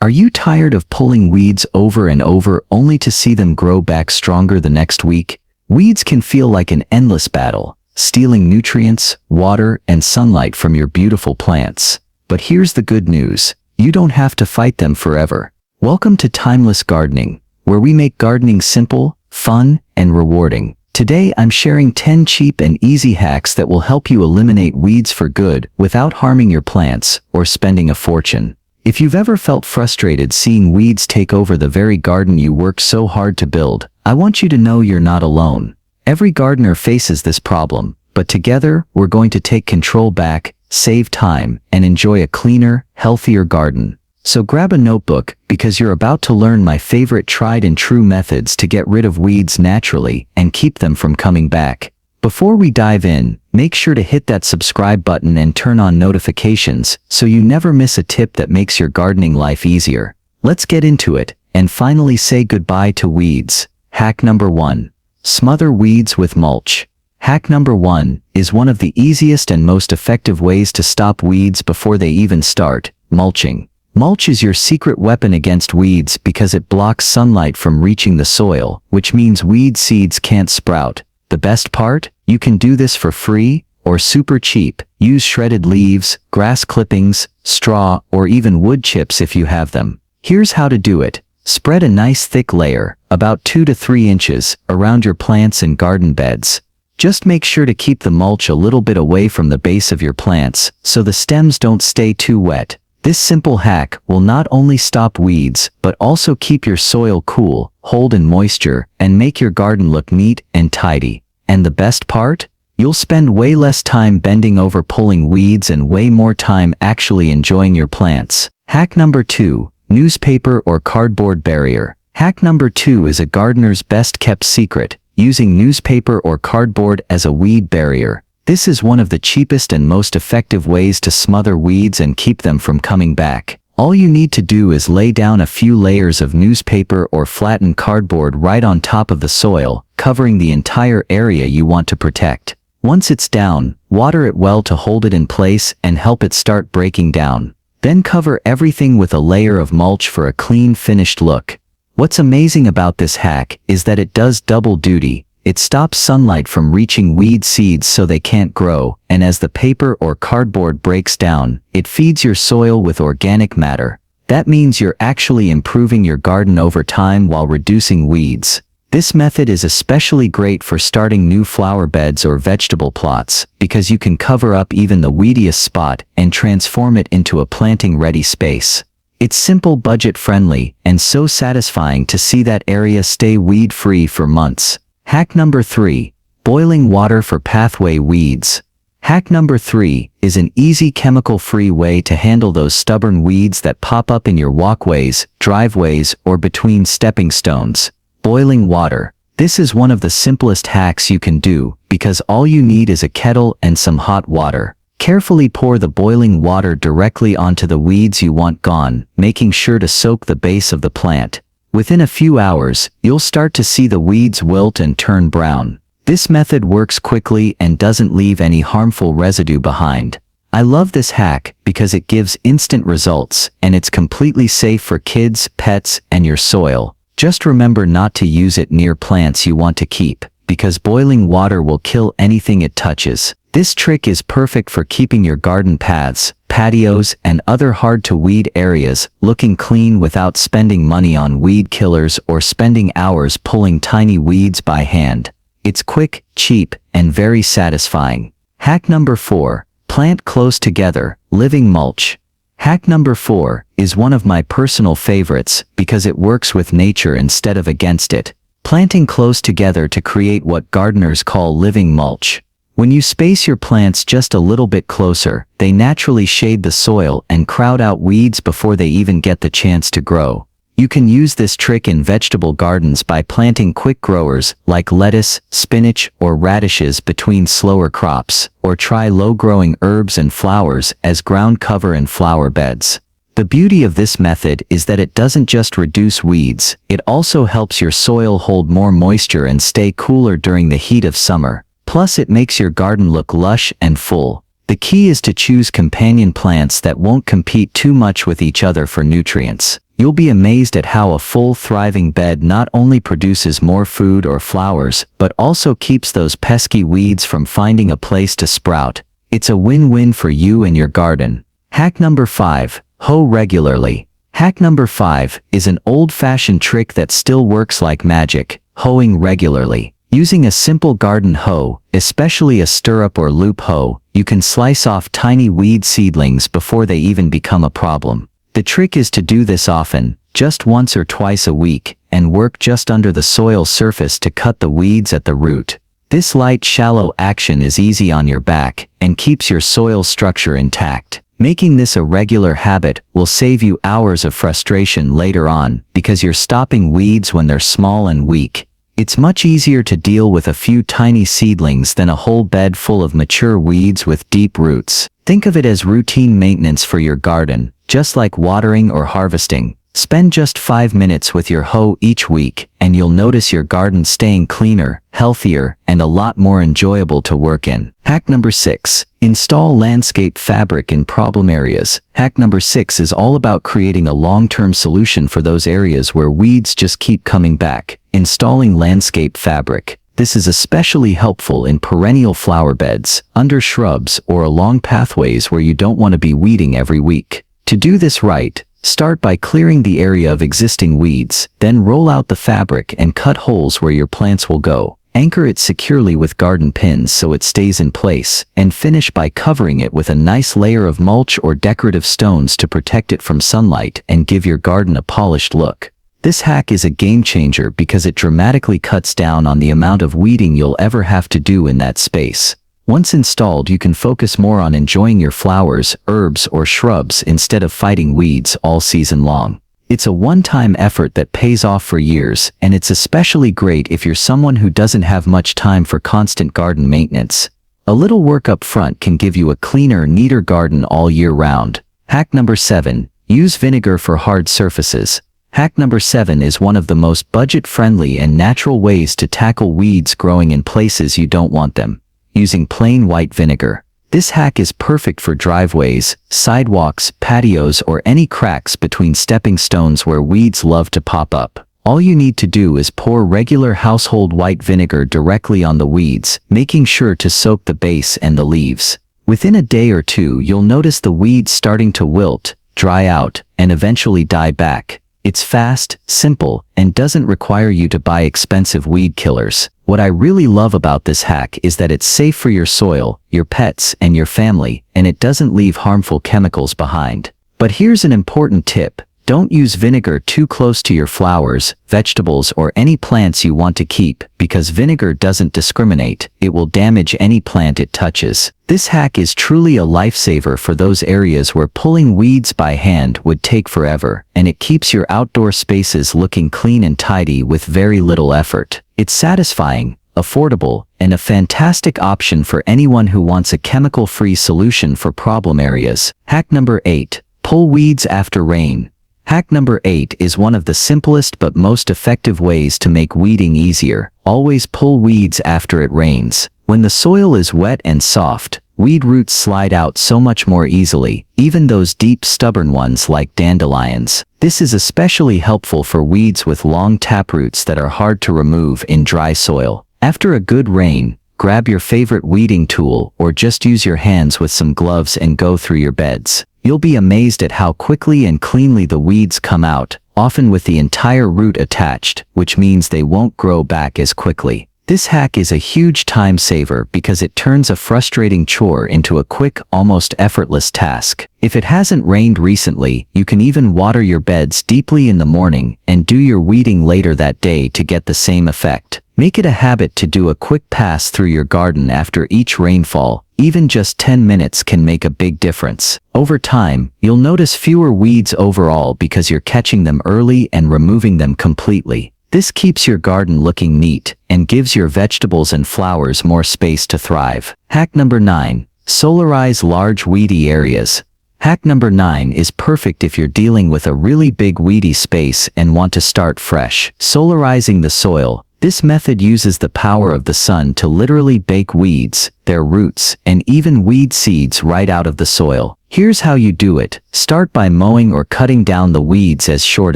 Are you tired of pulling weeds over and over only to see them grow back stronger the next week? Weeds can feel like an endless battle, stealing nutrients, water, and sunlight from your beautiful plants. But here's the good news. You don't have to fight them forever. Welcome to Timeless Gardening, where we make gardening simple, fun, and rewarding. Today I'm sharing 10 cheap and easy hacks that will help you eliminate weeds for good without harming your plants or spending a fortune. If you've ever felt frustrated seeing weeds take over the very garden you worked so hard to build, I want you to know you're not alone. Every gardener faces this problem, but together we're going to take control back, save time, and enjoy a cleaner, healthier garden. So grab a notebook, because you're about to learn my favorite tried and true methods to get rid of weeds naturally and keep them from coming back. Before we dive in, make sure to hit that subscribe button and turn on notifications so you never miss a tip that makes your gardening life easier. Let's get into it and finally say goodbye to weeds. Hack number 1. Smother weeds with mulch. Hack number 1 is one of the easiest and most effective ways to stop weeds before they even start: mulching. Mulch is your secret weapon against weeds because it blocks sunlight from reaching the soil, which means weed seeds can't sprout. The best part? You can do this for free or super cheap. Use shredded leaves, grass clippings, straw, or even wood chips if you have them. Here's how to do it. Spread a nice thick layer, about 2 to 3 inches, around your plants and garden beds. Just make sure to keep the mulch a little bit away from the base of your plants so the stems don't stay too wet. This simple hack will not only stop weeds, but also keep your soil cool, hold in moisture, and make your garden look neat and tidy. And the best part? You'll spend way less time bending over pulling weeds and way more time actually enjoying your plants. Hack number 2. Newspaper or cardboard barrier. Hack number 2 is a gardener's best kept secret: using newspaper or cardboard as a weed barrier. This is one of the cheapest and most effective ways to smother weeds and keep them from coming back. All you need to do is lay down a few layers of newspaper or flattened cardboard right on top of the soil, covering the entire area you want to protect. Once it's down, water it well to hold it in place and help it start breaking down. Then cover everything with a layer of mulch for a clean, finished look. What's amazing about this hack is that it does double duty. It stops sunlight from reaching weed seeds so they can't grow, and as the paper or cardboard breaks down, it feeds your soil with organic matter. That means you're actually improving your garden over time while reducing weeds. This method is especially great for starting new flower beds or vegetable plots, because you can cover up even the weediest spot and transform it into a planting-ready space. It's simple, budget-friendly, and so satisfying to see that area stay weed-free for months. Hack number 3. Boiling water for pathway weeds. Hack number 3 is an easy chemical-free way to handle those stubborn weeds that pop up in your walkways, driveways, or between stepping stones. Boiling water. This is one of the simplest hacks you can do, because all you need is a kettle and some hot water. Carefully pour the boiling water directly onto the weeds you want gone, making sure to soak the base of the plant. Within a few hours, you'll start to see the weeds wilt and turn brown. This method works quickly and doesn't leave any harmful residue behind. I love this hack because it gives instant results, and it's completely safe for kids, pets, and your soil. Just remember not to use it near plants you want to keep, because boiling water will kill anything it touches. This trick is perfect for keeping your garden paths, patios, and other hard-to-weed areas looking clean without spending money on weed killers or spending hours pulling tiny weeds by hand. It's quick, cheap, and very satisfying. Hack number 4. Plant close together, living mulch. Hack number 4 is one of my personal favorites because it works with nature instead of against it. Planting close together to create what gardeners call living mulch. When you space your plants just a little bit closer, they naturally shade the soil and crowd out weeds before they even get the chance to grow. You can use this trick in vegetable gardens by planting quick growers like lettuce, spinach, or radishes between slower crops, or try low-growing herbs and flowers as ground cover in flower beds. The beauty of this method is that it doesn't just reduce weeds, it also helps your soil hold more moisture and stay cooler during the heat of summer. Plus, it makes your garden look lush and full. The key is to choose companion plants that won't compete too much with each other for nutrients. You'll be amazed at how a full thriving bed not only produces more food or flowers, but also keeps those pesky weeds from finding a place to sprout. It's a win-win for you and your garden. Hack number 5. Hoe regularly. Hack number 5 is an old-fashioned trick that still works like magic: hoeing regularly. Using a simple garden hoe, especially a stirrup or loop hoe, you can slice off tiny weed seedlings before they even become a problem. The trick is to do this often, just once or twice a week, and work just under the soil surface to cut the weeds at the root. This light, shallow action is easy on your back and keeps your soil structure intact. Making this a regular habit will save you hours of frustration later on because you're stopping weeds when they're small and weak. It's much easier to deal with a few tiny seedlings than a whole bed full of mature weeds with deep roots. Think of it as routine maintenance for your garden, just like watering or harvesting. Spend just 5 minutes with your hoe each week, and you'll notice your garden staying cleaner, healthier, and a lot more enjoyable to work in. Hack number 6. Install landscape fabric in problem areas. Hack number 6 is all about creating a long-term solution for those areas where weeds just keep coming back. Installing landscape fabric. This is especially helpful in perennial flower beds, under shrubs, or along pathways where you don't want to be weeding every week. To do this right, start by clearing the area of existing weeds, then roll out the fabric and cut holes where your plants will go. Anchor it securely with garden pins so it stays in place, and finish by covering it with a nice layer of mulch or decorative stones to protect it from sunlight and give your garden a polished look. This hack is a game changer because it dramatically cuts down on the amount of weeding you'll ever have to do in that space. Once installed, you can focus more on enjoying your flowers, herbs, or shrubs instead of fighting weeds all season long. It's a one-time effort that pays off for years, and it's especially great if you're someone who doesn't have much time for constant garden maintenance. A little work up front can give you a cleaner, neater garden all year round. Hack number 7. Use vinegar for hard surfaces. Hack number 7 is one of the most budget-friendly and natural ways to tackle weeds growing in places you don't want them. Using plain white vinegar. This hack is perfect for driveways, sidewalks, patios, or any cracks between stepping stones where weeds love to pop up. All you need to do is pour regular household white vinegar directly on the weeds, making sure to soak the base and the leaves. Within a day or two, you'll notice the weeds starting to wilt, dry out, and eventually die back. It's fast, simple, and doesn't require you to buy expensive weed killers. What I really love about this hack is that it's safe for your soil, your pets, and your family, and it doesn't leave harmful chemicals behind. But here's an important tip. Don't use vinegar too close to your flowers, vegetables, or any plants you want to keep, because vinegar doesn't discriminate. It will damage any plant it touches. This hack is truly a lifesaver for those areas where pulling weeds by hand would take forever, and it keeps your outdoor spaces looking clean and tidy with very little effort. It's satisfying, affordable, and a fantastic option for anyone who wants a chemical-free solution for problem areas. Hack number 8. Pull weeds after rain. Hack number 8 is one of the simplest but most effective ways to make weeding easier. Always pull weeds after it rains. When the soil is wet and soft, weed roots slide out so much more easily, even those deep, stubborn ones like dandelions. This is especially helpful for weeds with long taproots that are hard to remove in dry soil. After a good rain, grab your favorite weeding tool or just use your hands with some gloves and go through your beds. You'll be amazed at how quickly and cleanly the weeds come out, often with the entire root attached, which means they won't grow back as quickly. This hack is a huge time saver because it turns a frustrating chore into a quick, almost effortless task. If it hasn't rained recently, you can even water your beds deeply in the morning and do your weeding later that day to get the same effect. Make it a habit to do a quick pass through your garden after each rainfall. Even just 10 minutes can make a big difference. Over time, you'll notice fewer weeds overall because you're catching them early and removing them completely. This keeps your garden looking neat and gives your vegetables and flowers more space to thrive. Hack number 9. Solarize large weedy areas. Hack number 9 is perfect if you're dealing with a really big weedy space and want to start fresh. Solarizing the soil. This method uses the power of the sun to literally bake weeds, their roots, and even weed seeds right out of the soil. Here's how you do it. Start by mowing or cutting down the weeds as short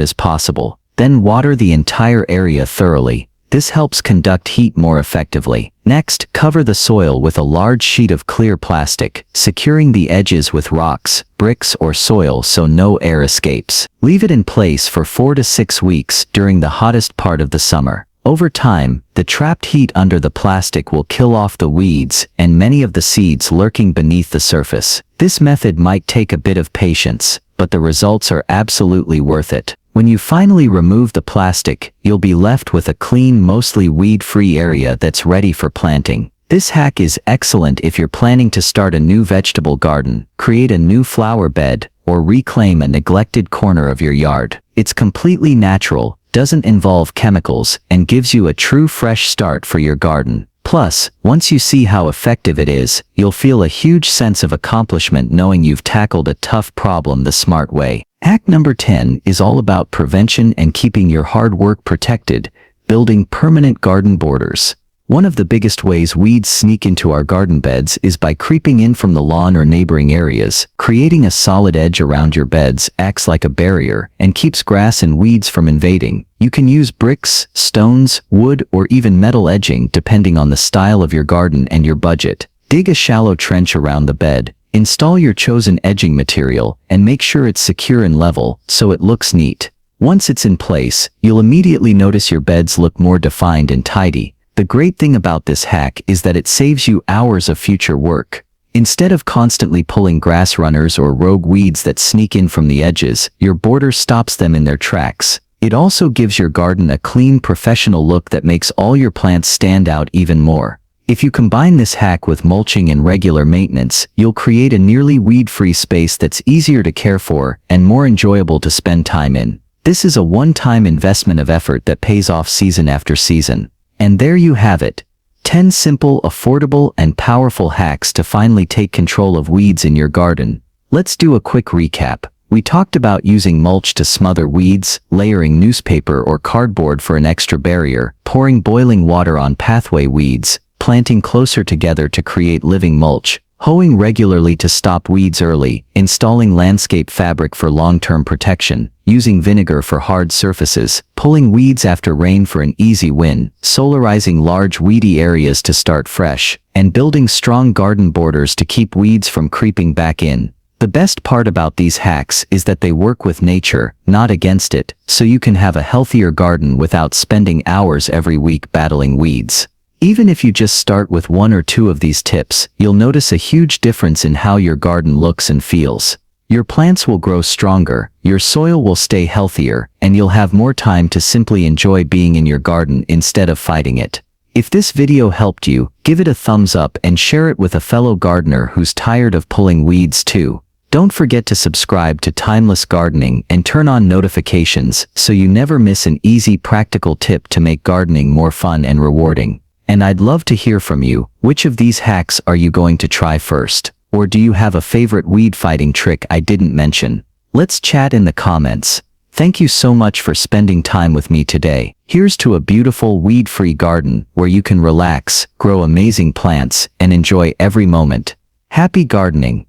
as possible. Then water the entire area thoroughly. This helps conduct heat more effectively. Next, cover the soil with a large sheet of clear plastic, securing the edges with rocks, bricks, or soil so no air escapes. Leave it in place for 4 to 6 weeks during the hottest part of the summer. Over time, the trapped heat under the plastic will kill off the weeds and many of the seeds lurking beneath the surface. This method might take a bit of patience, but the results are absolutely worth it. When you finally remove the plastic, you'll be left with a clean, mostly weed-free area that's ready for planting. This hack is excellent if you're planning to start a new vegetable garden, create a new flower bed, or reclaim a neglected corner of your yard. It's completely natural, doesn't involve chemicals, and gives you a true fresh start for your garden. Plus, once you see how effective it is, you'll feel a huge sense of accomplishment knowing you've tackled a tough problem the smart way. Hack number 10 is all about prevention and keeping your hard work protected, building permanent garden borders. One of the biggest ways weeds sneak into our garden beds is by creeping in from the lawn or neighboring areas. Creating a solid edge around your beds acts like a barrier and keeps grass and weeds from invading. You can use bricks, stones, wood, or even metal edging depending on the style of your garden and your budget. Dig a shallow trench around the bed, install your chosen edging material, and make sure it's secure and level so it looks neat. Once it's in place, you'll immediately notice your beds look more defined and tidy. The great thing about this hack is that it saves you hours of future work. Instead of constantly pulling grass runners or rogue weeds that sneak in from the edges, your border stops them in their tracks. It also gives your garden a clean, professional look that makes all your plants stand out even more. If you combine this hack with mulching and regular maintenance, you'll create a nearly weed-free space that's easier to care for and more enjoyable to spend time in. This is a one-time investment of effort that pays off season after season. And there you have it. 10 simple, affordable, and powerful hacks to finally take control of weeds in your garden. Let's do a quick recap. We talked about using mulch to smother weeds, layering newspaper or cardboard for an extra barrier, pouring boiling water on pathway weeds, planting closer together to create living mulch, hoeing regularly to stop weeds early, installing landscape fabric for long-term protection, using vinegar for hard surfaces, pulling weeds after rain for an easy win, solarizing large weedy areas to start fresh, and building strong garden borders to keep weeds from creeping back in. The best part about these hacks is that they work with nature, not against it, so you can have a healthier garden without spending hours every week battling weeds. Even if you just start with 1 or 2 of these tips, you'll notice a huge difference in how your garden looks and feels. Your plants will grow stronger, your soil will stay healthier, and you'll have more time to simply enjoy being in your garden instead of fighting it. If this video helped you, give it a thumbs up and share it with a fellow gardener who's tired of pulling weeds too. Don't forget to subscribe to Timeless Gardening and turn on notifications so you never miss an easy, practical tip to make gardening more fun and rewarding. And I'd love to hear from you. Which of these hacks are you going to try first? Or do you have a favorite weed fighting trick I didn't mention? Let's chat in the comments. Thank you so much for spending time with me today. Here's to a beautiful weed-free garden where you can relax, grow amazing plants, and enjoy every moment. Happy gardening!